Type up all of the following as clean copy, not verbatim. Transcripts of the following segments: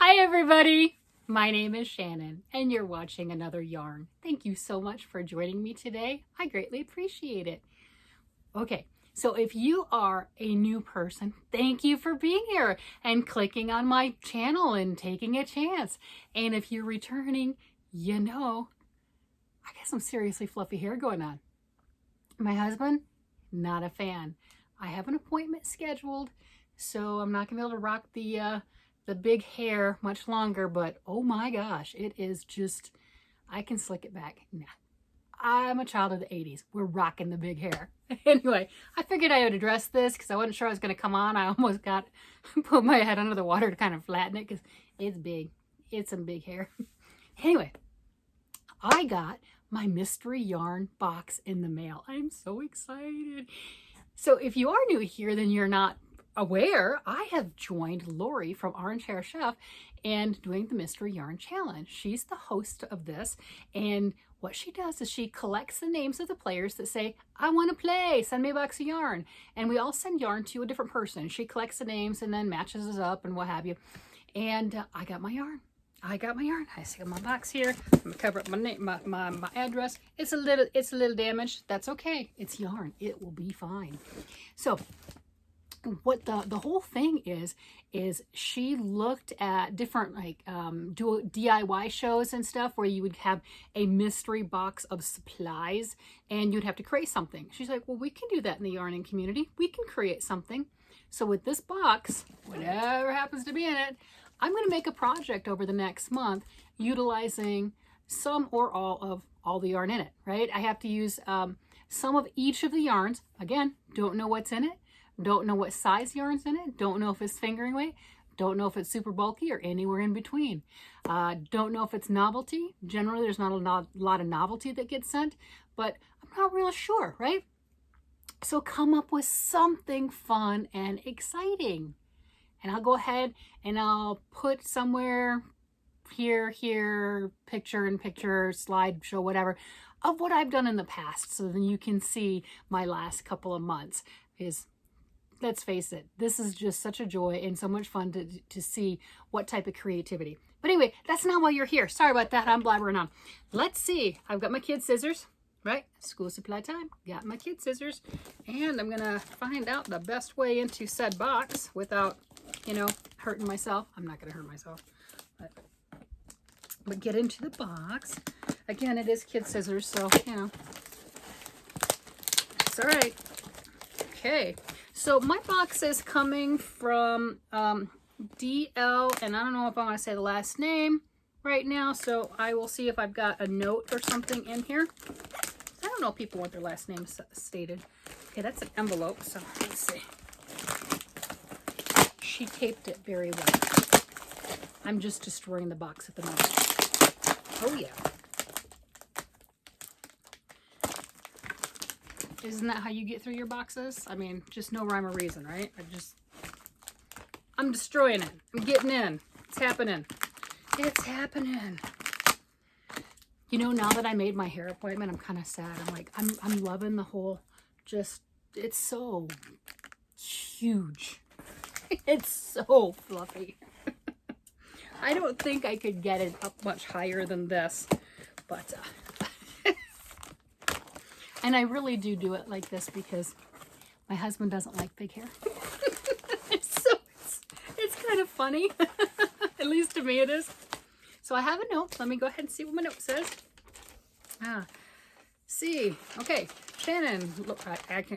Hi everybody, my name is Shannon and you're watching another yarn. Thank you so much for joining me today. I greatly appreciate it. Okay, so if you are a new person, thank you for being here and clicking on my channel and taking a chance. And if you're returning, you know, I got some seriously fluffy hair going on. My husband, not a fan. I have an appointment scheduled, so I'm not gonna be able to rock the big hair much longer, but oh my gosh, it is just, I can slick it back. Nah, I'm a child of the 80s. We're rocking the big hair. Anyway, I figured I would address this because I wasn't sure I was gonna come on. I almost got, put my head under the water to kind of flatten it because it's big. It's some big hair. Anyway, I got my mystery yarn box in the mail. I'm so excited. So if you are new here, then you're not aware, I have joined Lori from Orange Hair Chef and doing the Mystery Yarn Challenge. She's the host of this, and what she does is she collects the names of the players that say, I want to play, send me a box of yarn. And we all send yarn to a different person. She collects the names and then matches us up and what have you. And I got my yarn. I got my yarn. I see my box here. I'm gonna cover up my name, my address. It's a little damaged. That's okay. It's yarn. It will be fine. So what the whole thing is she looked at different like DIY shows and stuff where you would have a mystery box of supplies and you'd have to create something. She's like, well, we can do that in the yarning community. We can create something. So with this box, whatever happens to be in it, I'm going to make a project over the next month utilizing some or all the yarn in it, right? I have to use some of each of the yarns. Again, don't know what's in it. Don't know what size yarn's in it. Don't know if it's fingering weight. Don't know if it's super bulky or anywhere in between. Don't know if it's novelty. Generally, there's not a lot of novelty that gets sent, but I'm not real sure, right? So come up with something fun and exciting. And I'll go ahead and I'll put somewhere here, picture in picture, slideshow, whatever, of what I've done in the past. So then you can see my last couple of months. Let's face it, this is just such a joy and so much fun to see what type of creativity. But anyway, that's not why you're here. Sorry about that. I'm blabbering on. Let's see. I've got my kid scissors, right? School supply time. Got my kid scissors. And I'm going to find out the best way into said box without, hurting myself. I'm not going to hurt myself. But get into the box. Again, it is kid scissors, so, it's all right. Okay. So my box is coming from DL, and I don't know if I want to say the last name right now, so I will see if I've got a note or something in here. I don't know if people want their last name stated. Okay, that's an envelope, so let's see. She taped it very well. I'm just destroying the box at the moment. Oh yeah. Isn't that how you get through your boxes? I mean, just no rhyme or reason, right? I'm destroying it. I'm getting in. It's happening. It's happening. Now that I made my hair appointment, I'm kind of sad. I'm like, I'm loving the whole, it's so huge. It's so fluffy. I don't think I could get it up much higher than this, but and I really do it like this because my husband doesn't like big hair. So it's kind of funny. At least to me it is. So I have a note. Let me go ahead and see what my note says. See. Okay. Shannon, look,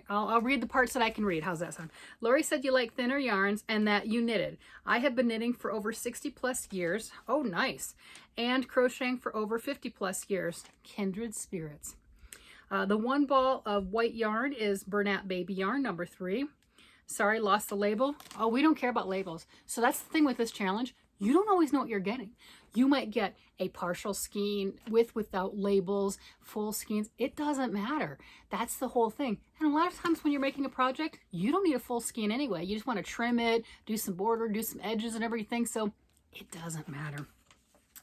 I'll read the parts that I can read. How's that sound? Lori said you like thinner yarns and that you knitted. I have been knitting for over 60 plus years. Oh, nice. And crocheting for over 50 plus years. Kindred spirits. The one ball of white yarn is Bernat Baby Yarn, number 3. Sorry, lost the label. Oh, we don't care about labels. So that's the thing with this challenge. You don't always know what you're getting. You might get a partial skein without labels, full skeins. It doesn't matter. That's the whole thing. And a lot of times when you're making a project, you don't need a full skein anyway. You just want to trim it, do some border, do some edges and everything. So it doesn't matter.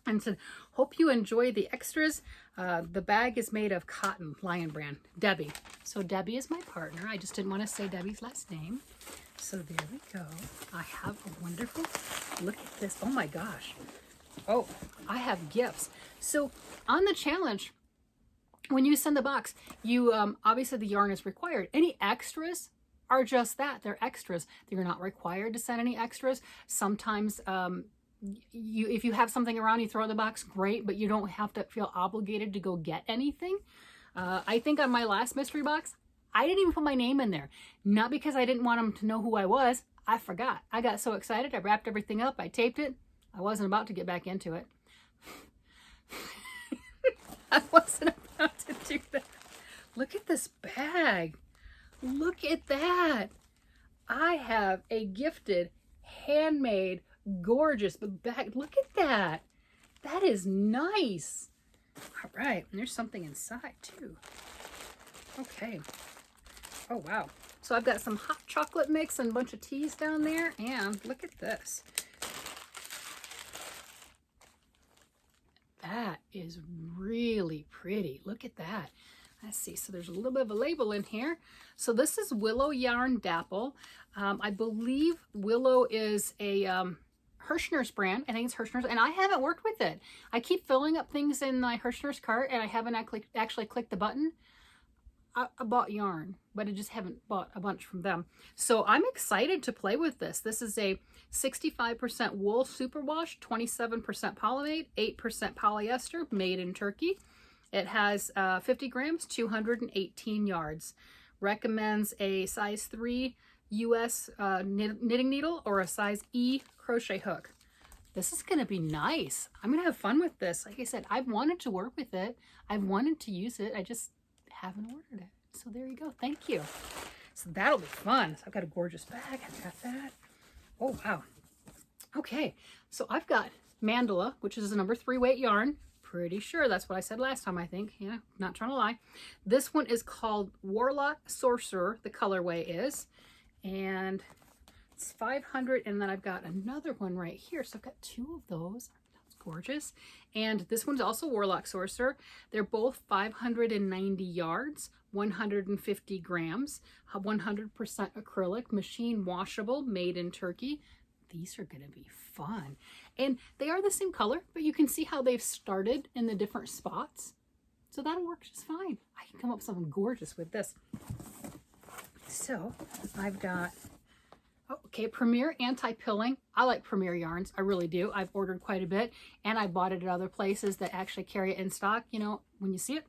and said, hope you enjoy the extras. The bag is made of cotton, Lion Brand, Debbie. So Debbie is my partner. I just didn't want to say Debbie's last name. So there we go. I have a wonderful, look at this. Oh my gosh. Oh, I have gifts. So on the challenge, when you send the box, you obviously the yarn is required. Any extras are just that. They're extras. You're not required to send any extras. Sometimes if you have something around, you throw it in the box, great, but you don't have to feel obligated to go get anything. I think on my last mystery box, I didn't even put my name in there. Not because I didn't want them to know who I was. I forgot. I got so excited. I wrapped everything up. I taped it. I wasn't about to get back into it. I wasn't about to do that. Look at this bag. Look at that. I have a gifted, handmade, gorgeous bag. Look at that. That is nice. All right. And there's something inside too. Okay. Oh, wow. So I've got some hot chocolate mix and a bunch of teas down there. And look at this. That is really pretty. Look at that. Let's see. So there's a little bit of a label in here. So this is Willow Yarn Dapple. I believe Willow is a Hirschner's brand. I think it's Hirschner's, and I haven't worked with it. I keep filling up things in my Hirschner's cart, and I haven't actually clicked the button. I bought yarn, but I just haven't bought a bunch from them. So I'm excited to play with this. This is a 65% wool superwash, 27% polymate, 8% polyester, made in Turkey. It has 50 grams, 218 yards. Recommends a size 3 US knitting needle or a size E crochet hook. This is going to be nice. I'm going to have fun with this. Like I said, I've wanted to work with it. I've wanted to use it. I just haven't ordered it. So there you go. Thank you. So that'll be fun. So I've got a gorgeous bag. I've got that. Oh, wow. Okay. So I've got Mandala, which is a number 3 weight yarn. Pretty sure that's what I said last time, I think. Yeah, not trying to lie. This one is called Warlock Sorcerer, the colorway is. And it's 500. And then I've got another one right here. So I've got 2 of those. Gorgeous. And this one's also Warlock Sorcerer. They're both 590 yards, 150 grams, 100% acrylic, machine washable, made in Turkey. These are going to be fun. And they are the same color, but you can see how they've started in the different spots. So that'll work just fine. I can come up with something gorgeous with this. So I've got okay, Premier Anti-Pilling. I like Premier yarns. I really do. I've ordered quite a bit, and I bought it at other places that actually carry it in stock. You know, when you see it,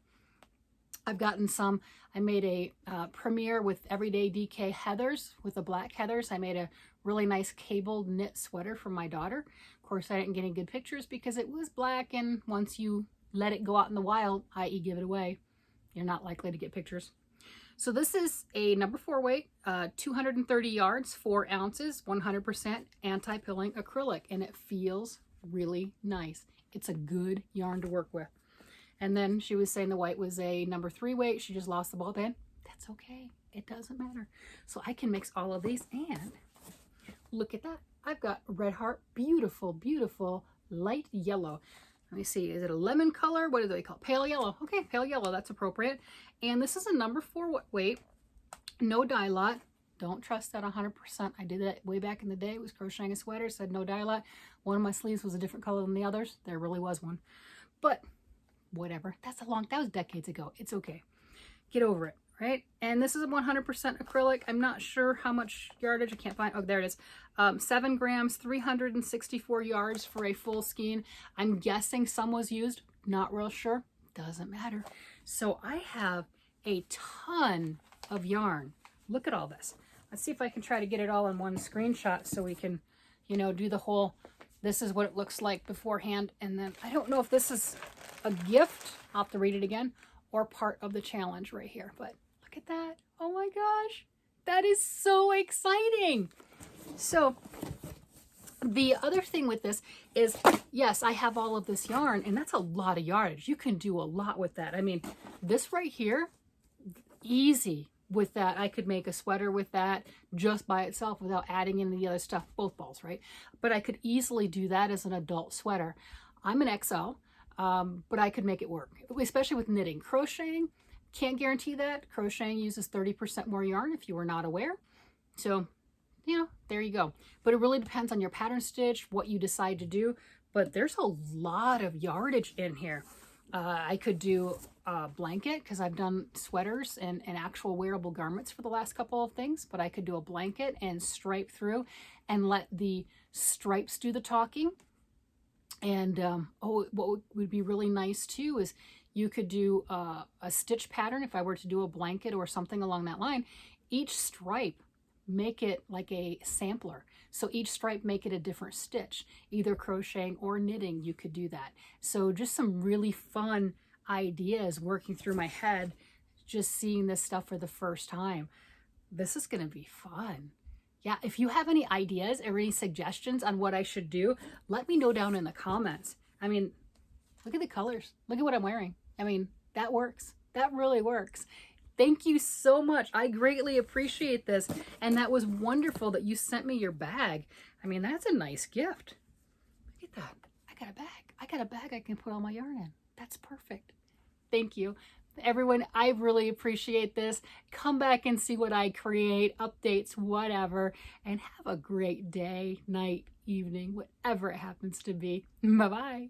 I've gotten some. I made a Premier with Everyday DK heathers, with the black heathers. I made a really nice cabled knit sweater for my daughter. Of course, I didn't get any good pictures because it was black, and once you let it go out in the wild, i.e. give it away, you're not likely to get pictures. So this is a number 4 weight, 230 yards, 4 ounces, 100% anti-pilling acrylic, and it feels really nice. It's a good yarn to work with. And then she was saying the white was a number 3 weight. She just lost the ball band. That's okay. It doesn't matter. So I can mix all of these, and look at that. I've got Red Heart, beautiful, beautiful light yellow. Let me see, is it a lemon color? What do they call it? Pale yellow. Okay, pale yellow, that's appropriate. And this is a number 4 weight, no dye lot. Don't trust that 100%. I did that way back in the day. It was crocheting a sweater, said no dye lot. One of my sleeves was a different color than the others. There really was one. But whatever, that was decades ago. It's okay. Get over it, right? And this is a 100% acrylic. I'm not sure how much yardage. I can't find. Oh, there it is. 7 grams, 364 yards for a full skein. I'm guessing some was used. Not real sure. Doesn't matter. So I have a ton of yarn. Look at all this. Let's see if I can try to get it all in one screenshot so we can, you know, do the whole, this is what it looks like beforehand. And then I don't know if this is a gift. I'll have to read it again, or part of the challenge right here. But look at that. Oh my gosh. That is so exciting. So the other thing with this is, yes, I have all of this yarn, and that's a lot of yardage. You can do a lot with that. I mean, this right here, easy with that. I could make a sweater with that just by itself without adding in the other stuff, both balls, right? But I could easily do that as an adult sweater. I'm an XL, but I could make it work, especially with knitting. Crocheting, can't guarantee that. Crocheting uses 30% more yarn if you were not aware. So, you know, there you go. But it really depends on your pattern stitch, what you decide to do. But there's a lot of yardage in here. I could do a blanket because I've done sweaters and actual wearable garments for the last couple of things, but I could do a blanket and stripe through and let the stripes do the talking. And what would be really nice too is you could do a stitch pattern. If I were to do a blanket or something along that line, each stripe, make it like a sampler. So each stripe, make it a different stitch, either crocheting or knitting. You could do that. So just some really fun ideas working through my head, just seeing this stuff for the first time. This is going to be fun. Yeah, if you have any ideas or any suggestions on what I should do, let me know down in the comments. I mean, look at the colors. Look at what I'm wearing. I mean, that works. That really works. Thank you so much. I greatly appreciate this. And that was wonderful that you sent me your bag. I mean, that's a nice gift. Look at that. I got a bag. I got a bag I can put all my yarn in. That's perfect. Thank you. Everyone, I really appreciate this. Come back and see what I create, updates, whatever, and have a great day, night, evening, whatever it happens to be. Bye-bye.